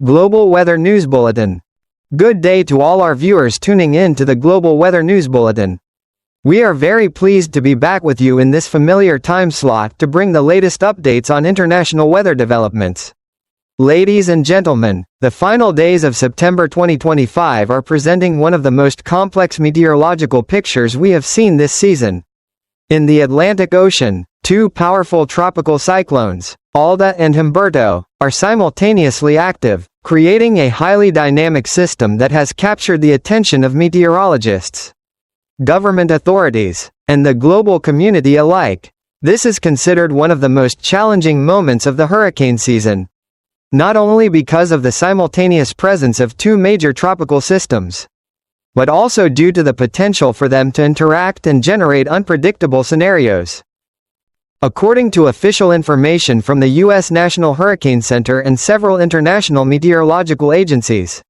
Global Weather News Bulletin. Good day to all our viewers tuning in to the Global Weather News Bulletin. We are very pleased to be back with you in this familiar time slot to bring the latest updates on international weather developments. Ladies and gentlemen, the final days of September 2025 are presenting one of the most complex meteorological pictures we have seen this season. In the Atlantic Ocean, two powerful tropical cyclones, Alda and Humberto, are simultaneously active, creating a highly dynamic system that has captured the attention of meteorologists, government authorities, and the global community alike. This is considered one of the most challenging moments of the hurricane season, not only because of the simultaneous presence of two major tropical systems, but also due to the potential for them to interact and generate unpredictable scenarios. According to official information from the U.S. National Hurricane Center and several international meteorological agencies,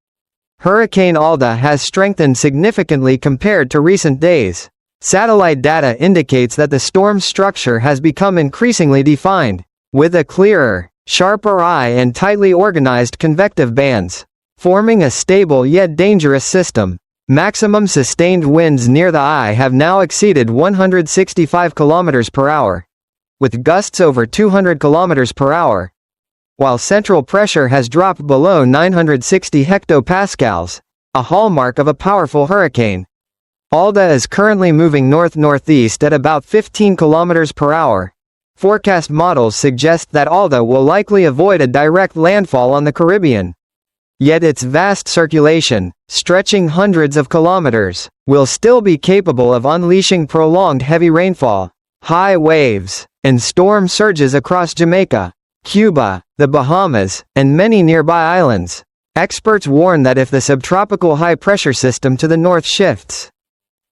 Hurricane Alda has strengthened significantly compared to recent days. Satellite data indicates that the storm's structure has become increasingly defined, with a clearer, sharper eye and tightly organized convective bands, forming a stable yet dangerous system. Maximum sustained winds near the eye have now exceeded 165 km per hour, with gusts over 200 km per hour, while central pressure has dropped below 960 hectopascals, a hallmark of a powerful hurricane. Alda is currently moving north-northeast at about 15 km per hour. Forecast models suggest that Alda will likely avoid a direct landfall on the Caribbean. Yet its vast circulation, stretching hundreds of kilometers, will still be capable of unleashing prolonged heavy rainfall, high waves, and storm surges across Jamaica, Cuba, the Bahamas, and many nearby islands. Experts warn that if the subtropical high-pressure system to the north shifts,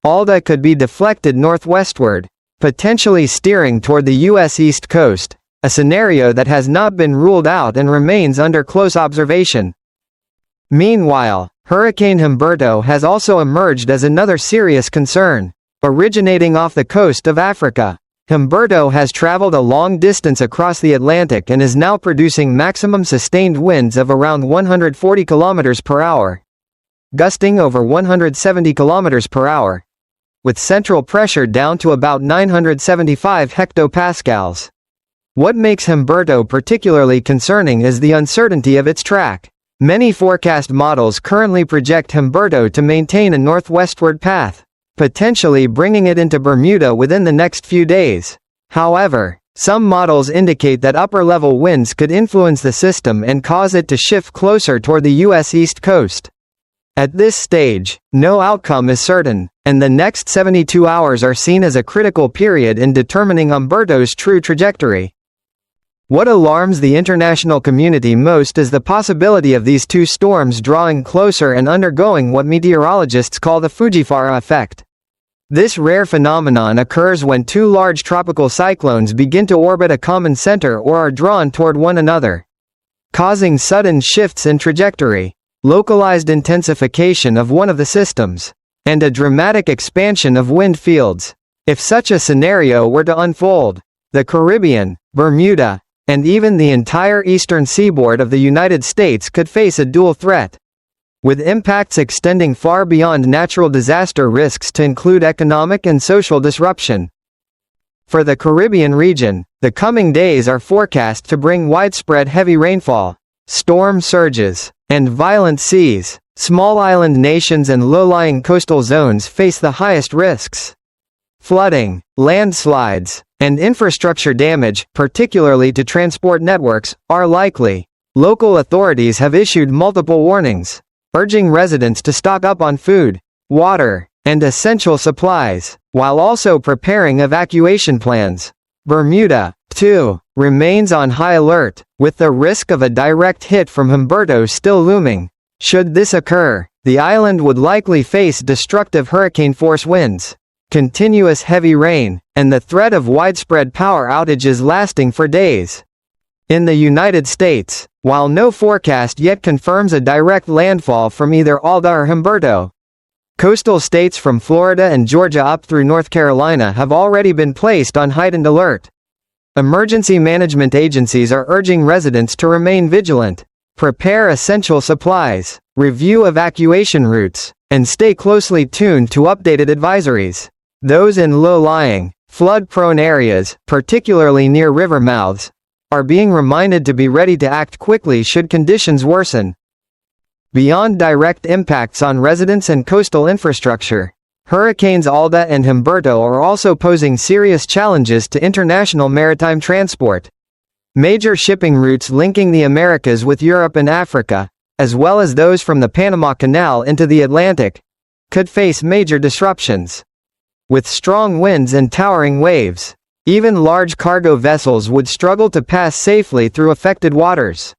Alda could be deflected northwestward, potentially steering toward the U.S. East Coast, a scenario that has not been ruled out and remains under close observation. Meanwhile, Hurricane Humberto has also emerged as another serious concern. Originating off the coast of Africa, Humberto has traveled a long distance across the Atlantic and is now producing maximum sustained winds of around 140 km per hour, gusting over 170 km per hour, with central pressure down to about 975 hectopascals. What makes Humberto particularly concerning is the uncertainty of its track. Many forecast models currently project Humberto to maintain a northwestward path, potentially bringing it into Bermuda within the next few days. However, some models indicate that upper-level winds could influence the system and cause it to shift closer toward the U.S. East Coast. At this stage, no outcome is certain, and the next 72 hours are seen as a critical period in determining Humberto's true trajectory. What alarms the international community most is the possibility of these two storms drawing closer and undergoing what meteorologists call the Fujiwara effect. This rare phenomenon occurs when two large tropical cyclones begin to orbit a common center or are drawn toward one another, causing sudden shifts in trajectory, localized intensification of one of the systems, and a dramatic expansion of wind fields. If such a scenario were to unfold, the Caribbean, Bermuda, and even the entire eastern seaboard of the United States could face a dual threat, with impacts extending far beyond natural disaster risks to include economic and social disruption. For the Caribbean region, the coming days are forecast to bring widespread heavy rainfall, storm surges, and violent seas. Small island nations and low-lying coastal zones face the highest risks. Flooding, landslides, and infrastructure damage, particularly to transport networks, are likely. Local authorities have issued multiple warnings, urging residents to stock up on food, water, and essential supplies, while also preparing evacuation plans. Bermuda, too, remains on high alert, with the risk of a direct hit from Humberto still looming. Should this occur, the island would likely face destructive hurricane-force winds, continuous heavy rain, and the threat of widespread power outages lasting for days. In the United States, while no forecast yet confirms a direct landfall from either Alda or Humberto, coastal states from Florida and Georgia up through North Carolina have already been placed on heightened alert. Emergency management agencies are urging residents to remain vigilant, Prepare essential supplies, review evacuation routes, and stay closely tuned to updated advisories. Those in low-lying, flood-prone areas, particularly near river mouths, are being reminded to be ready to act quickly should conditions worsen. Beyond direct impacts on residents and coastal infrastructure, Hurricanes Alda and Humberto are also posing serious challenges to international maritime transport. Major shipping routes linking the Americas with Europe and Africa, as well as those from the Panama Canal into the Atlantic, could face major disruptions. With strong winds and towering waves, even large cargo vessels would struggle to pass safely through affected waters.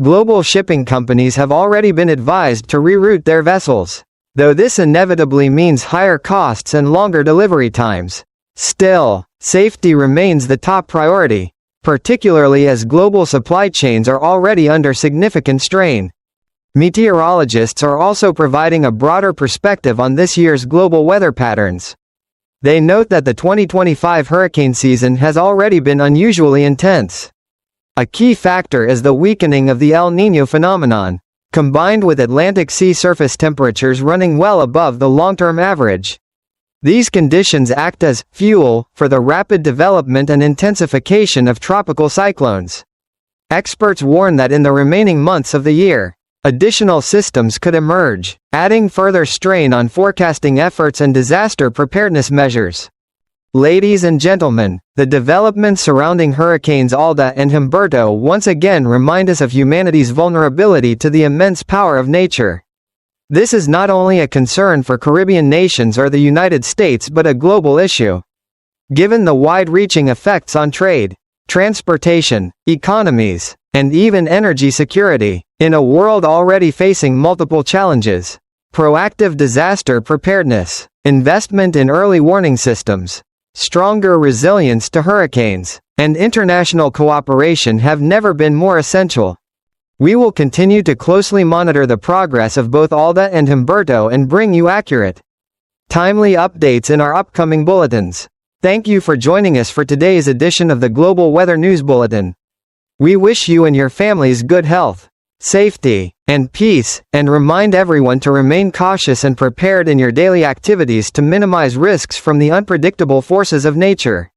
Global shipping companies have already been advised to reroute their vessels, though this inevitably means higher costs and longer delivery times. Still, safety remains the top priority, particularly as global supply chains are already under significant strain. Meteorologists are also providing a broader perspective on this year's global weather patterns. They note that the 2025 hurricane season has already been unusually intense. A key factor is the weakening of the El Niño phenomenon, combined with Atlantic sea surface temperatures running well above the long-term average. These conditions act as fuel for the rapid development and intensification of tropical cyclones. Experts warn that in the remaining months of the year, additional systems could emerge, adding further strain on forecasting efforts and disaster preparedness measures. Ladies and gentlemen, the developments surrounding Hurricanes Alda and Humberto once again remind us of humanity's vulnerability to the immense power of nature. This is not only a concern for Caribbean nations or the United States but a global issue. Given the wide-reaching effects on trade, transportation, economies, and even energy security, in a world already facing multiple challenges, proactive disaster preparedness, investment in early warning systems, stronger resilience to hurricanes, and international cooperation have never been more essential. We will continue to closely monitor the progress of both Alda and Humberto and bring you accurate, timely updates in our upcoming bulletins. Thank you for joining us for today's edition of the Global Weather News Bulletin. We wish you and your families good health, safety, and peace, and remind everyone to remain cautious and prepared in your daily activities to minimize risks from the unpredictable forces of nature.